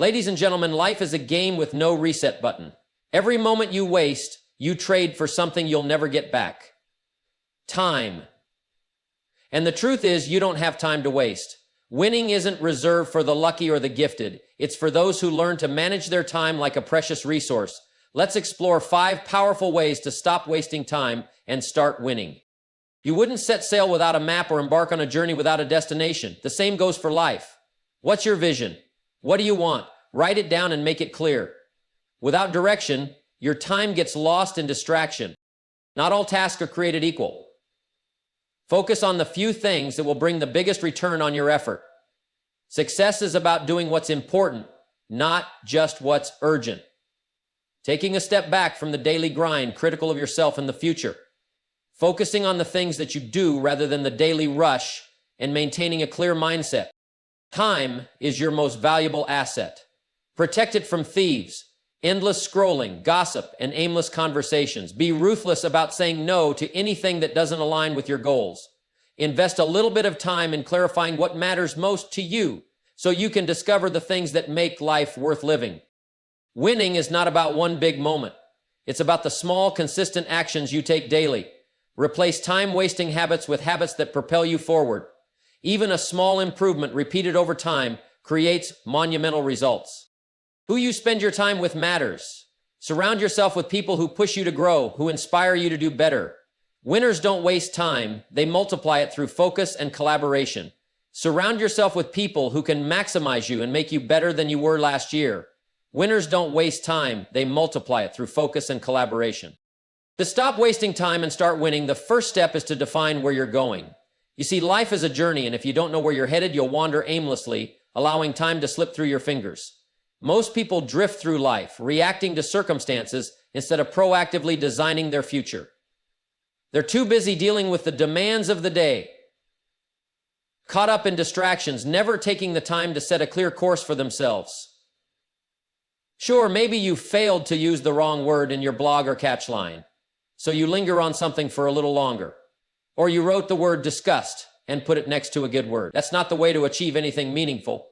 Ladies and gentlemen, life is a game with no reset button. Every moment you waste, you trade for something you'll never get back. Time. And the truth is, you don't have time to waste. Winning isn't reserved for the lucky or the gifted. It's for those who learn to manage their time like a precious resource. Let's explore 5 powerful ways to stop wasting time and start winning. You wouldn't set sail without a map or embark on a journey without a destination. The same goes for life. What's your vision? What do you want? Write it down and make it clear. Without direction, your time gets lost in distraction. Not all tasks are created equal. Focus on the few things that will bring the biggest return on your effort. Success is about doing what's important, not just what's urgent. Taking a step back from the daily grind, critical of yourself in the future. Focusing on the things that you do rather than the daily rush, and maintaining a clear mindset. Time is your most valuable asset. Protect it from thieves, endless scrolling, gossip, and aimless conversations. Be ruthless about saying no to anything that doesn't align with your goals. Invest a little bit of time in clarifying what matters most to you so you can discover the things that make life worth living. Winning is not about one big moment. It's about the small, consistent actions you take daily. Replace time-wasting habits with habits that propel you forward. Even a small improvement repeated over time creates monumental results. Who you spend your time with matters. Surround yourself with people who push you to grow, who inspire you to do better. Winners don't waste time, they multiply it through focus and collaboration. Surround yourself with people who can maximize you and make you better than you were last year. Winners don't waste time, they multiply it through focus and collaboration. To stop wasting time and start winning, the first step is to define where you're going. You see, life is a journey, and if you don't know where you're headed, you'll wander aimlessly, allowing time to slip through your fingers. Most people drift through life, reacting to circumstances instead of proactively designing their future. They're too busy dealing with the demands of the day, caught up in distractions, never taking the time to set a clear course for themselves. Sure, maybe you failed to use the wrong word in your blog or catch line, so you linger on something for a little longer. Or you wrote the word disgust and put it next to a good word. That's not the way to achieve anything meaningful.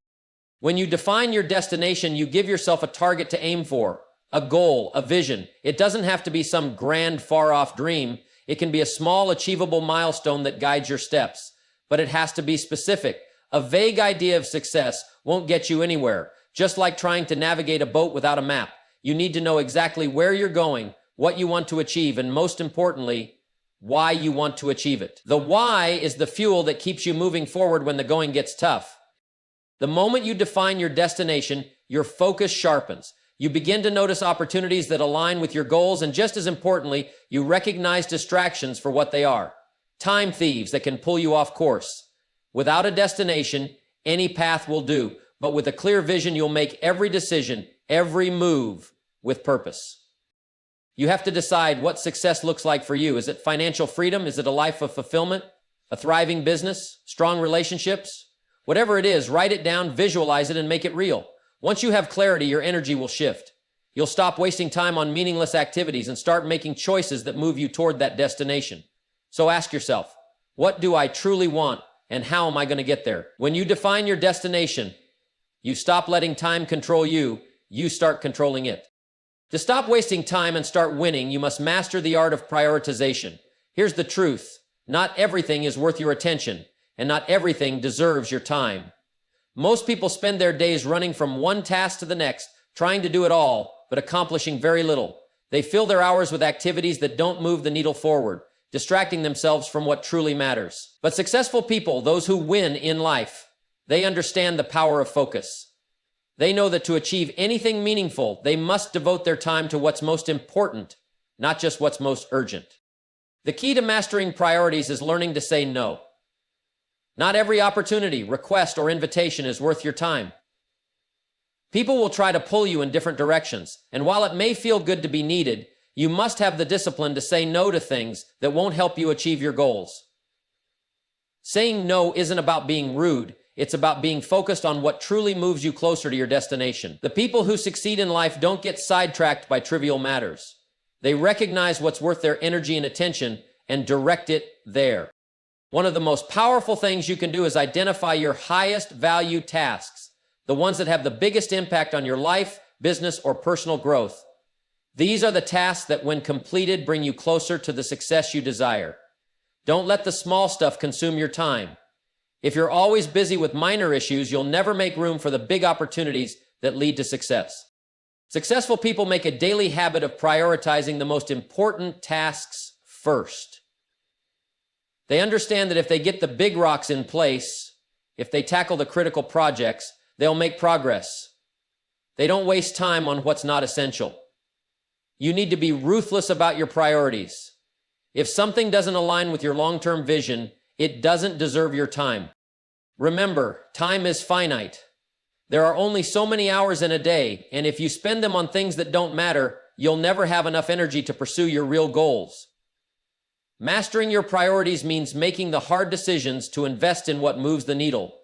When you define your destination, you give yourself a target to aim for, a goal, a vision. It doesn't have to be some grand, far-off dream. It can be a small, achievable milestone that guides your steps. But it has to be specific. A vague idea of success won't get you anywhere. Just like trying to navigate a boat without a map, you need to know exactly where you're going, what you want to achieve, and most importantly, why you want to achieve it. The why is the fuel that keeps you moving forward when the going gets tough. The moment you define your destination, your focus sharpens. You begin to notice opportunities that align with your goals, and just as importantly, you recognize distractions for what they are. Time thieves that can pull you off course. Without a destination, any path will do, but with a clear vision, you'll make every decision, every move with purpose. You have to decide what success looks like for you. Is it financial freedom? Is it a life of fulfillment? A thriving business? Strong relationships? Whatever it is, write it down, visualize it, and make it real. Once you have clarity, your energy will shift. You'll stop wasting time on meaningless activities and start making choices that move you toward that destination. So ask yourself, what do I truly want, and how am I going to get there? When you define your destination, you stop letting time control you, you start controlling it. To stop wasting time and start winning, you must master the art of prioritization. Here's the truth. Not everything is worth your attention, and not everything deserves your time. Most people spend their days running from one task to the next, trying to do it all, but accomplishing very little. They fill their hours with activities that don't move the needle forward, distracting themselves from what truly matters. But successful people, those who win in life, they understand the power of focus. They know that to achieve anything meaningful, they must devote their time to what's most important, not just what's most urgent. The key to mastering priorities is learning to say no. Not every opportunity, request, or invitation is worth your time. People will try to pull you in different directions, and while it may feel good to be needed, you must have the discipline to say no to things that won't help you achieve your goals. Saying no isn't about being rude. It's about being focused on what truly moves you closer to your destination. The people who succeed in life don't get sidetracked by trivial matters. They recognize what's worth their energy and attention and direct it there. One of the most powerful things you can do is identify your highest value tasks. the ones that have the biggest impact on your life, business, or personal growth. These are the tasks that, when completed, bring you closer to the success you desire. Don't let the small stuff consume your time. If you're always busy with minor issues, you'll never make room for the big opportunities that lead to success. Successful people make a daily habit of prioritizing the most important tasks first. They understand that if they get the big rocks in place, if they tackle the critical projects, they'll make progress. They don't waste time on what's not essential. You need to be ruthless about your priorities. If something doesn't align with your long-term vision, it doesn't deserve your time. Remember, time is finite. There are only so many hours in a day, and if you spend them on things that don't matter, you'll never have enough energy to pursue your real goals. Mastering your priorities means making the hard decisions to invest in what moves the needle.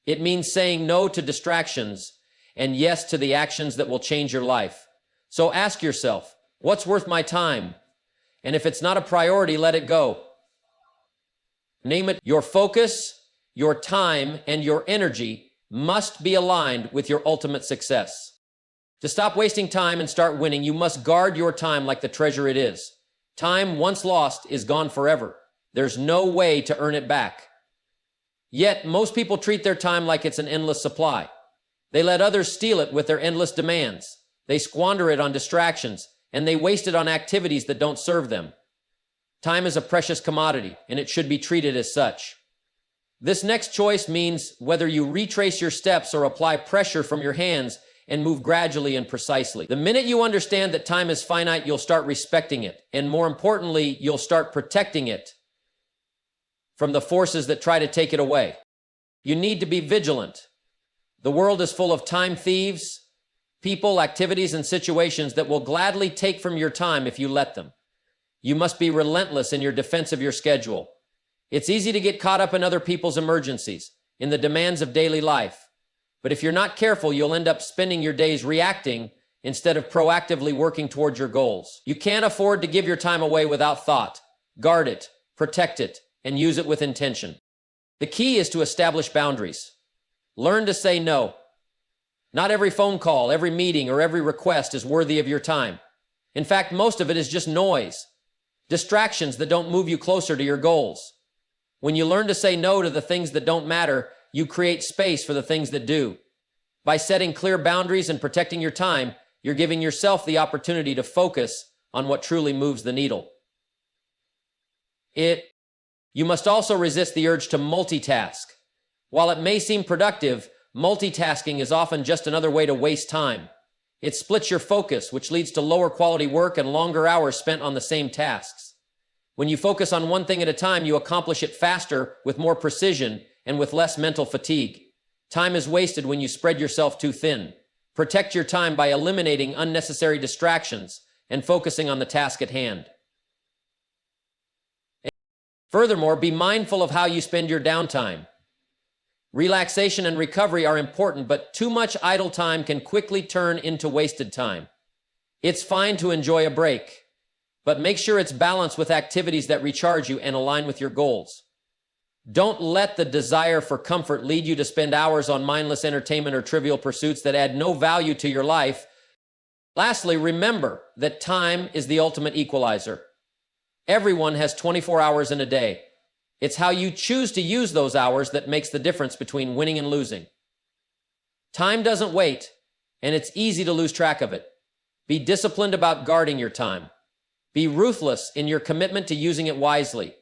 It means saying no to distractions and yes to the actions that will change your life. So ask yourself, what's worth my time? And if it's not a priority, let it go. Name it. Your focus, your time, and your energy must be aligned with your ultimate success. To stop wasting time and start winning, you must guard your time like the treasure it is. Time once lost is gone forever. There's no way to earn it back. Yet, most people treat their time like it's an endless supply. They let others steal it with their endless demands. They squander it on distractions, and they waste it on activities that don't serve them. Time is a precious commodity, and it should be treated as such. This next choice means whether you retrace your steps or apply pressure from your hands and move gradually and precisely. The minute you understand that time is finite, you'll start respecting it, and more importantly, you'll start protecting it from the forces that try to take it away. You need to be vigilant. The world is full of time thieves, people, activities, and situations that will gladly take from your time if you let them. You must be relentless in your defense of your schedule. It's easy to get caught up in other people's emergencies, in the demands of daily life. But if you're not careful, you'll end up spending your days reacting instead of proactively working towards your goals. You can't afford to give your time away without thought. Guard it, protect it, and use it with intention. The key is to establish boundaries. Learn to say no. Not every phone call, every meeting, or every request is worthy of your time. In fact, most of it is just noise, distractions that don't move you closer to your goals. When you learn to say no to the things that don't matter, you create space for the things that do. By setting clear boundaries and protecting your time, you're giving yourself the opportunity to focus on what truly moves the needle. You must also resist the urge to multitask. While it may seem productive, multitasking is often just another way to waste time. It splits your focus, which leads to lower quality work and longer hours spent on the same tasks. When you focus on one thing at a time, you accomplish it faster, with more precision, and with less mental fatigue. Time is wasted when you spread yourself too thin. Protect your time by eliminating unnecessary distractions and focusing on the task at hand. Furthermore, be mindful of how you spend your downtime. Relaxation and recovery are important, but too much idle time can quickly turn into wasted time. It's fine to enjoy a break, but make sure it's balanced with activities that recharge you and align with your goals. Don't let the desire for comfort lead you to spend hours on mindless entertainment or trivial pursuits that add no value to your life. Lastly, remember that time is the ultimate equalizer. Everyone has 24 hours in a day. It's how you choose to use those hours that makes the difference between winning and losing. Time doesn't wait, and it's easy to lose track of it. Be disciplined about guarding your time. Be ruthless in your commitment to using it wisely.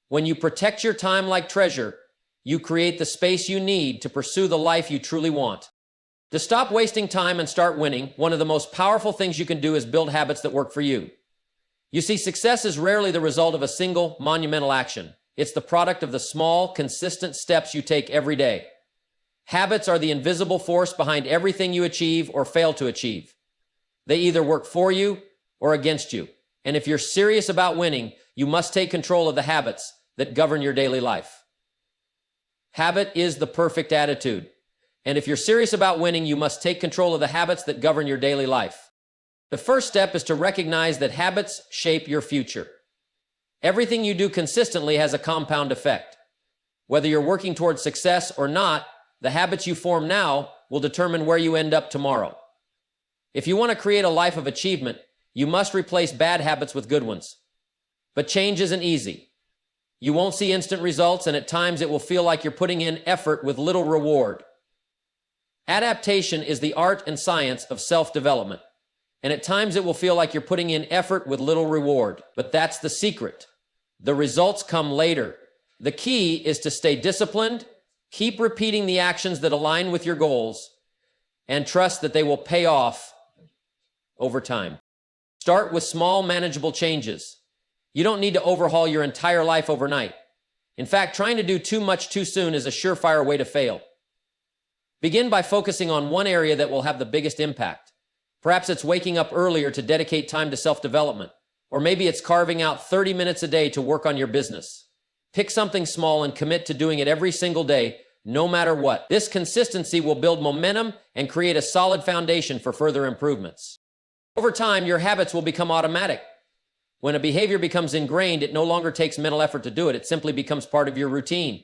When you protect your time like treasure, you create the space you need to pursue the life you truly want. To stop wasting time and start winning, one of the most powerful things you can do is build habits that work for you. You see, success is rarely the result of a single monumental action. It's the product of the small, consistent steps you take every day. Habits are the invisible force behind everything you achieve or fail to achieve. They either work for you or against you. And if you're serious about winning, you must take control of the habits that govern your daily life. Habit is the perfect attitude. And if you're serious about winning, you must take control of the habits that govern your daily life. The first step is to recognize that habits shape your future. Everything you do consistently has a compound effect. Whether you're working towards success or not, the habits you form now will determine where you end up tomorrow. If you want to create a life of achievement, you must replace bad habits with good ones. But change isn't easy. You won't see instant results, and at times it will feel like you're putting in effort with little reward. Adaptation is the art and science of self-development, and at times it will feel like you're putting in effort with little reward. But that's the secret. The results come later. The key is to stay disciplined, keep repeating the actions that align with your goals, and trust that they will pay off over time. Start with small, manageable changes. You don't need to overhaul your entire life overnight. In fact, trying to do too much too soon is a surefire way to fail. Begin by focusing on one area that will have the biggest impact. Perhaps it's waking up earlier to dedicate time to self-development, or maybe it's carving out 30 minutes a day to work on your business. Pick something small and commit to doing it every single day, no matter what. This consistency will build momentum and create a solid foundation for further improvements. Over time, your habits will become automatic. When a behavior becomes ingrained, it no longer takes mental effort to do it. It simply becomes part of your routine.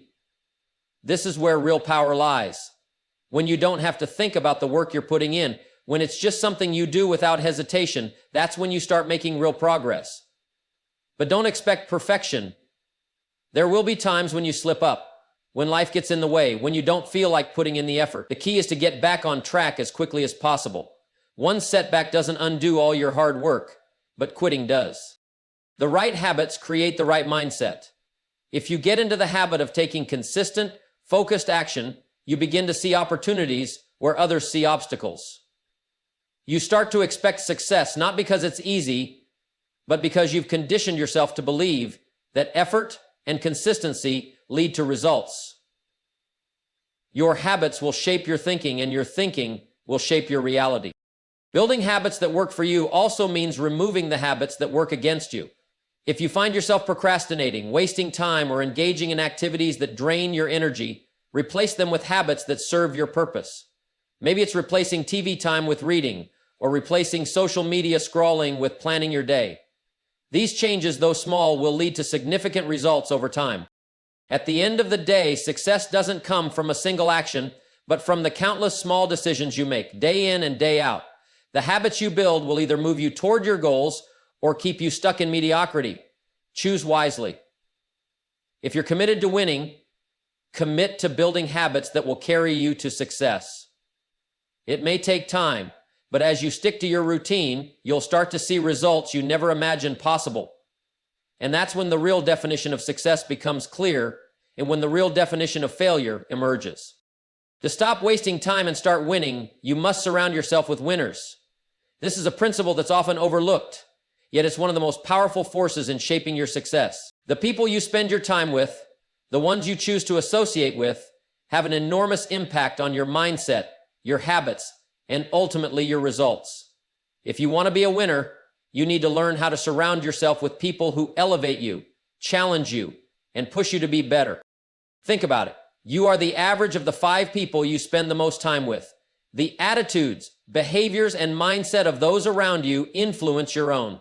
This is where real power lies. When you don't have to think about the work you're putting in, when it's just something you do without hesitation, that's when you start making real progress. But don't expect perfection. There will be times when you slip up, when life gets in the way, when you don't feel like putting in the effort. The key is to get back on track as quickly as possible. One setback doesn't undo all your hard work, but quitting does. The right habits create the right mindset. If you get into the habit of taking consistent, focused action, you begin to see opportunities where others see obstacles. You start to expect success not because it's easy, but because you've conditioned yourself to believe that effort and consistency lead to results. Your habits will shape your thinking, and your thinking will shape your reality. Building habits that work for you also means removing the habits that work against you. If you find yourself procrastinating, wasting time, or engaging in activities that drain your energy, replace them with habits that serve your purpose. Maybe it's replacing TV time with reading, or replacing social media scrolling with planning your day. These changes, though small, will lead to significant results over time. At the end of the day, success doesn't come from a single action, but from the countless small decisions you make, day in and day out. The habits you build will either move you toward your goals or keep you stuck in mediocrity. Choose wisely. If you're committed to winning, commit to building habits that will carry you to success. It may take time, but as you stick to your routine, you'll start to see results you never imagined possible. And that's when the real definition of success becomes clear, and when the real definition of failure emerges. To stop wasting time and start winning, you must surround yourself with winners. This is a principle that's often overlooked, yet it's one of the most powerful forces in shaping your success. The people you spend your time with, the ones you choose to associate with, have an enormous impact on your mindset, your habits, and ultimately your results. If you want to be a winner, you need to learn how to surround yourself with people who elevate you, challenge you, and push you to be better. Think about it. You are the average of the 5 people you spend the most time with. The attitudes, behaviors, and mindset of those around you influence your own.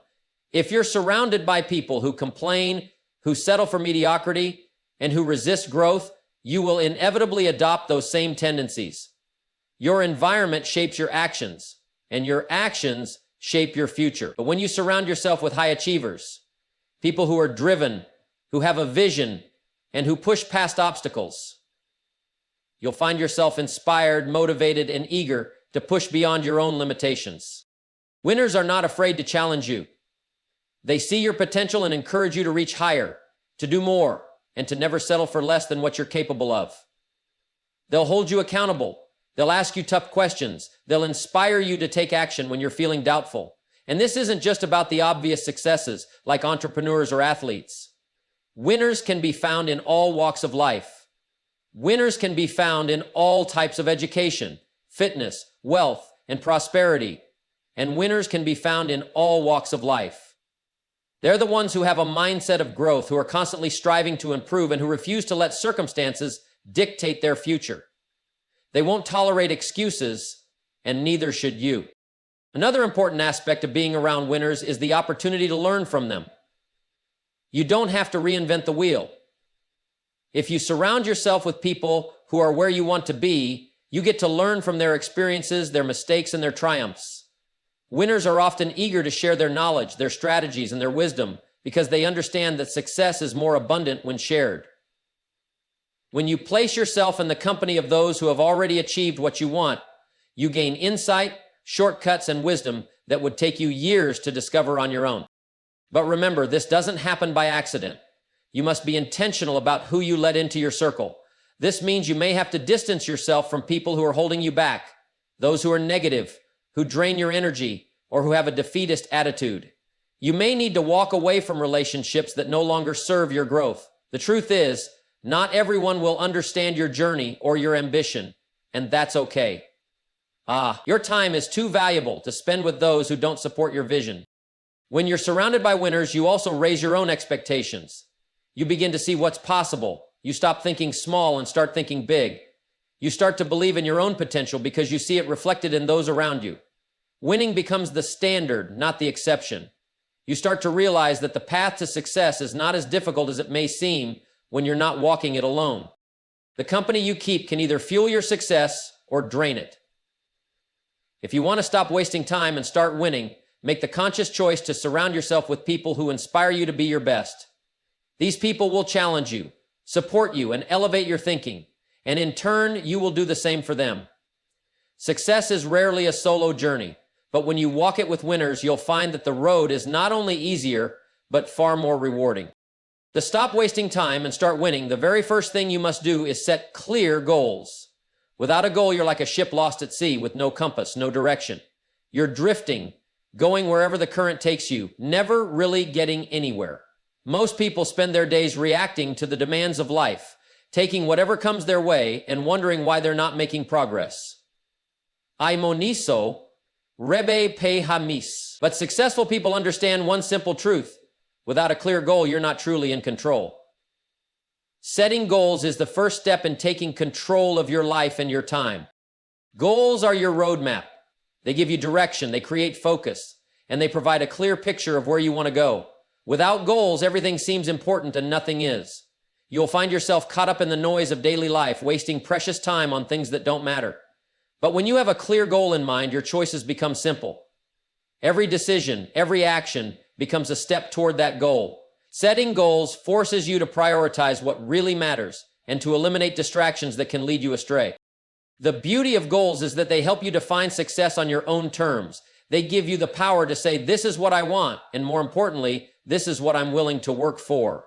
If you're surrounded by people who complain, who settle for mediocrity, and who resist growth, you will inevitably adopt those same tendencies. Your environment shapes your actions, and your actions shape your future. But when you surround yourself with high achievers, people who are driven, who have a vision, and who push past obstacles, you'll find yourself inspired, motivated, and eager to push beyond your own limitations. Winners are not afraid to challenge you. They see your potential and encourage you to reach higher, to do more, and to never settle for less than what you're capable of. They'll hold you accountable. They'll ask you tough questions. They'll inspire you to take action when you're feeling doubtful. And this isn't just about the obvious successes like entrepreneurs or athletes. Winners can be found in all walks of life. Winners can be found in all types of education, fitness, wealth, and prosperity. And winners can be found in all walks of life. They're the ones who have a mindset of growth, who are constantly striving to improve, and who refuse to let circumstances dictate their future. They won't tolerate excuses, and neither should you. Another important aspect of being around winners is the opportunity to learn from them. You don't have to reinvent the wheel. If you surround yourself with people who are where you want to be, you get to learn from their experiences, their mistakes, and their triumphs. Winners are often eager to share their knowledge, their strategies, and their wisdom because they understand that success is more abundant when shared. When you place yourself in the company of those who have already achieved what you want, you gain insight, shortcuts, and wisdom that would take you years to discover on your own. But remember, this doesn't happen by accident. You must be intentional about who you let into your circle. This means you may have to distance yourself from people who are holding you back, those who are negative, who drain your energy, or who have a defeatist attitude. You may need to walk away from relationships that no longer serve your growth. The truth is, not everyone will understand your journey or your ambition, and that's okay. Your time is too valuable to spend with those who don't support your vision. When you're surrounded by winners, you also raise your own expectations. You begin to see what's possible. You stop thinking small and start thinking big. You start to believe in your own potential because you see it reflected in those around you. Winning becomes the standard, not the exception. You start to realize that the path to success is not as difficult as it may seem when you're not walking it alone. The company you keep can either fuel your success or drain it. If you want to stop wasting time and start winning, make the conscious choice to surround yourself with people who inspire you to be your best. These people will challenge you, support you, and elevate your thinking, and in turn, you will do the same for them. Success is rarely a solo journey, but when you walk it with winners, you'll find that the road is not only easier, but far more rewarding. To stop wasting time and start winning, the very first thing you must do is set clear goals. Without a goal, you're like a ship lost at sea with no compass, no direction. You're drifting, going wherever the current takes you, never really getting anywhere. Most people spend their days reacting to the demands of life, taking whatever comes their way and wondering why they're not making progress. Aimoniso, rebe pe hamis. But successful people understand one simple truth. Without a clear goal, you're not truly in control. Setting goals is the first step in taking control of your life and your time. Goals are your roadmap. They give you direction, they create focus, and they provide a clear picture of where you want to go. Without goals, everything seems important and nothing is. You'll find yourself caught up in the noise of daily life, wasting precious time on things that don't matter. But when you have a clear goal in mind, your choices become simple. Every decision, every action becomes a step toward that goal. Setting goals forces you to prioritize what really matters and to eliminate distractions that can lead you astray. The beauty of goals is that they help you define success on your own terms. They give you the power to say, this is what I want, and more importantly, this is what I'm willing to work for.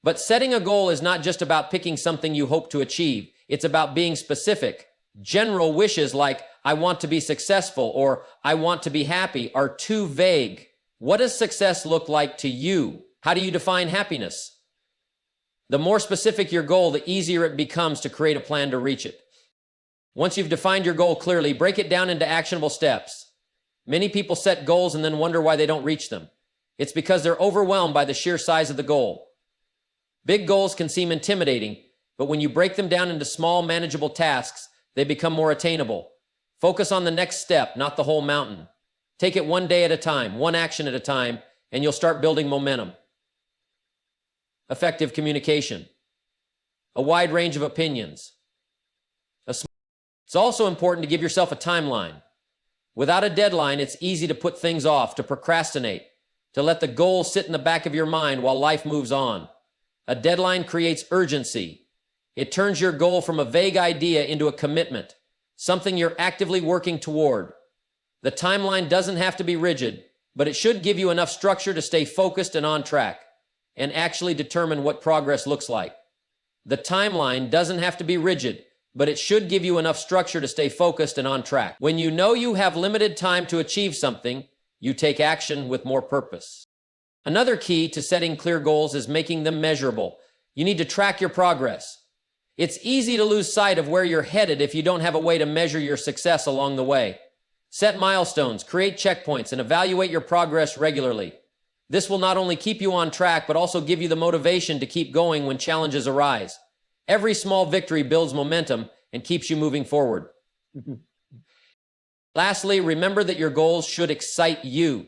But setting a goal is not just about picking something you hope to achieve. It's about being specific. General wishes like, I want to be successful or I want to be happy are too vague. What does success look like to you? How do you define happiness? The more specific your goal, the easier it becomes to create a plan to reach it. Once you've defined your goal clearly, break it down into actionable steps. Many people set goals and then wonder why they don't reach them. It's because they're overwhelmed by the sheer size of the goal. Big goals can seem intimidating, but when you break them down into small, manageable tasks, they become more attainable. Focus on the next step, not the whole mountain. Take it one day at a time, one action at a time, and you'll start building momentum. Effective communication. A wide range of opinions. It's also important to give yourself a timeline. Without a deadline, it's easy to put things off, to procrastinate, to let the goal sit in the back of your mind while life moves on. A deadline creates urgency. It turns your goal from a vague idea into a commitment, something you're actively working toward. The timeline doesn't have to be rigid, but it should give you enough structure to stay focused and on track, and actually determine what progress looks like. The timeline doesn't have to be rigid, but it should give you enough structure to stay focused and on track. When you know you have limited time to achieve something, you take action with more purpose. Another key to setting clear goals is making them measurable. You need to track your progress. It's easy to lose sight of where you're headed if you don't have a way to measure your success along the way. Set milestones, create checkpoints, and evaluate your progress regularly. This will not only keep you on track, but also give you the motivation to keep going when challenges arise. Every small victory builds momentum and keeps you moving forward. Lastly, remember that your goals should excite you.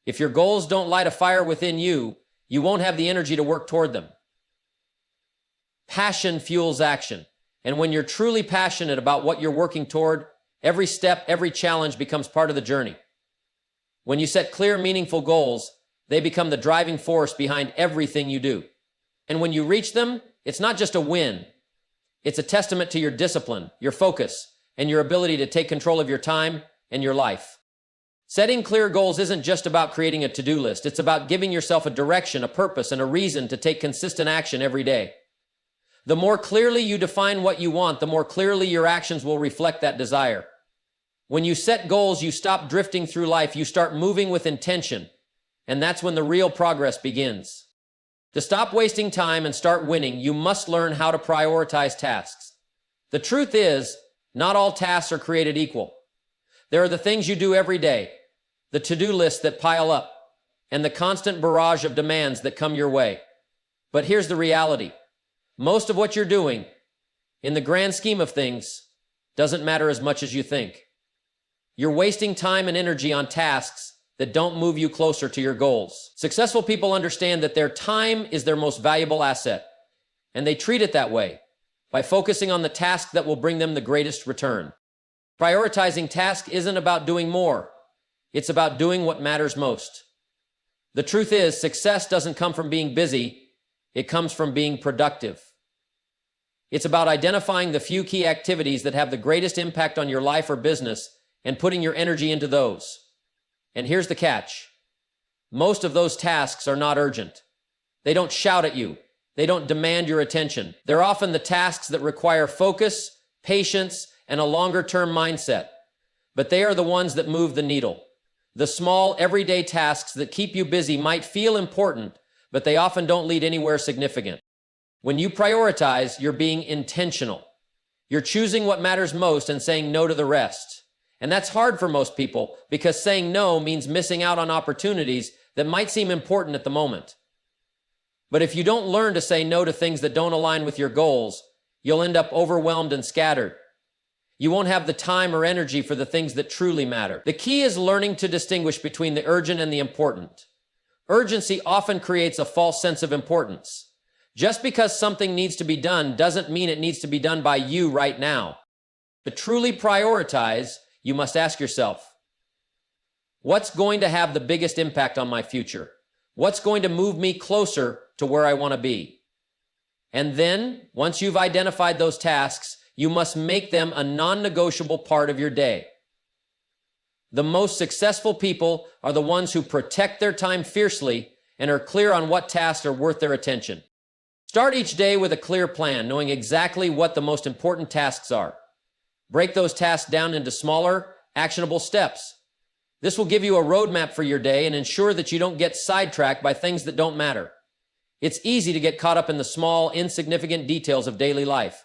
If your goals don't light a fire within you, you won't have the energy to work toward them. Passion fuels action, And when you're truly passionate about what you're working toward, every step, every challenge becomes part of the journey. When you set clear, meaningful goals, they become the driving force behind everything you do. And when you reach them, it's not just a win. It's a testament to your discipline, your focus, and your ability to take control of your time and your life. Setting clear goals isn't just about creating a to-do list. It's about giving yourself a direction, a purpose, and a reason to take consistent action every day. The more clearly you define what you want, the more clearly your actions will reflect that desire. When you set goals, you stop drifting through life. You start moving with intention, and that's when the real progress begins. To stop wasting time and start winning, you must learn how to prioritize tasks. The truth is, not all tasks are created equal. There are the things you do every day, the to-do lists that pile up, and the constant barrage of demands that come your way. But here's the reality. Most of what you're doing, in the grand scheme of things, doesn't matter as much as you think. You're wasting time and energy on tasks that don't move you closer to your goals. Successful people understand that their time is their most valuable asset, and they treat it that way by focusing on the task that will bring them the greatest return. Prioritizing tasks isn't about doing more. It's about doing what matters most. The truth is, success doesn't come from being busy. It comes from being productive. It's about identifying the few key activities that have the greatest impact on your life or business and putting your energy into those. And here's the catch. Most of those tasks are not urgent. They don't shout at you. They don't demand your attention. They're often the tasks that require focus, patience, and a longer-term mindset. But they are the ones that move the needle. The small, everyday tasks that keep you busy might feel important, but they often don't lead anywhere significant. When you prioritize, you're being intentional. You're choosing what matters most and saying no to the rest. And that's hard for most people because saying no means missing out on opportunities that might seem important at the moment. But if you don't learn to say no to things that don't align with your goals, you'll end up overwhelmed and scattered. You won't have the time or energy for the things that truly matter. The key is learning to distinguish between the urgent and the important. Urgency often creates a false sense of importance. Just because something needs to be done doesn't mean it needs to be done by you right now. To truly prioritize, you must ask yourself, what's going to have the biggest impact on my future? What's going to move me closer to where I want to be? And then, once you've identified those tasks, you must make them a non-negotiable part of your day. The most successful people are the ones who protect their time fiercely and are clear on what tasks are worth their attention. Start each day with a clear plan, knowing exactly what the most important tasks are. Break those tasks down into smaller, actionable steps. This will give you a roadmap for your day and ensure that you don't get sidetracked by things that don't matter. It's easy to get caught up in the small, insignificant details of daily life.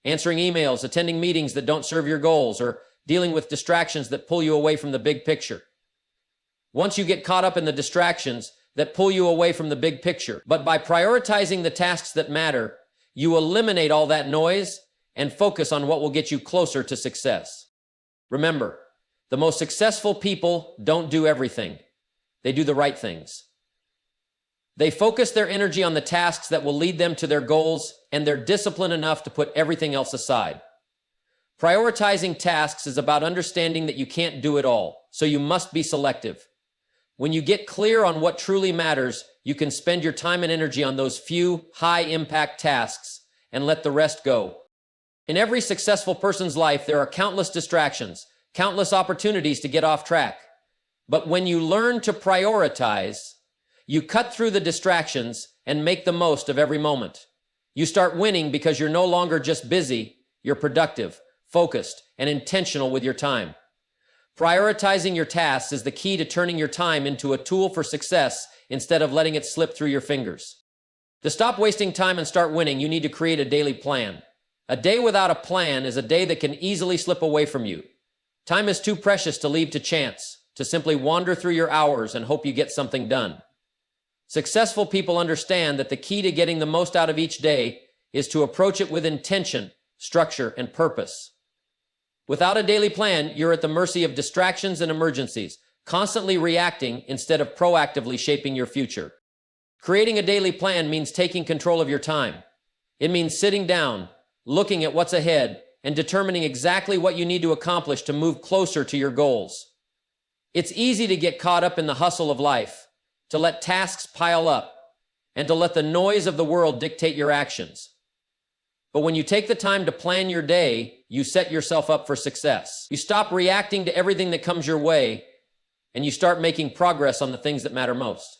Answering emails, attending meetings that don't serve your goals, or dealing with distractions that pull you away from the big picture. Once you get caught up in the distractions that pull you away from the big picture, but by prioritizing the tasks that matter, you eliminate all that noise and focus on what will get you closer to success. Remember, the most successful people don't do everything. They do the right things. They focus their energy on the tasks that will lead them to their goals, and they're disciplined enough to put everything else aside. Prioritizing tasks is about understanding that you can't do it all, so you must be selective. When you get clear on what truly matters, you can spend your time and energy on those few high-impact tasks and let the rest go. In every successful person's life, there are countless distractions, countless opportunities to get off track. But when you learn to prioritize, you cut through the distractions and make the most of every moment. You start winning because you're no longer just busy, you're productive, focused, and intentional with your time. Prioritizing your tasks is the key to turning your time into a tool for success instead of letting it slip through your fingers. To stop wasting time and start winning, you need to create a daily plan. A day without a plan is a day that can easily slip away from you. Time is too precious to leave to chance, to simply wander through your hours and hope you get something done. Successful people understand that the key to getting the most out of each day is to approach it with intention, structure, and purpose. Without a daily plan, you're at the mercy of distractions and emergencies, constantly reacting instead of proactively shaping your future. Creating a daily plan means taking control of your time. It means sitting down, looking at what's ahead, and determining exactly what you need to accomplish to move closer to your goals. It's easy to get caught up in the hustle of life, to let tasks pile up, and to let the noise of the world dictate your actions. But when you take the time to plan your day, you set yourself up for success. You stop reacting to everything that comes your way, and you start making progress on the things that matter most.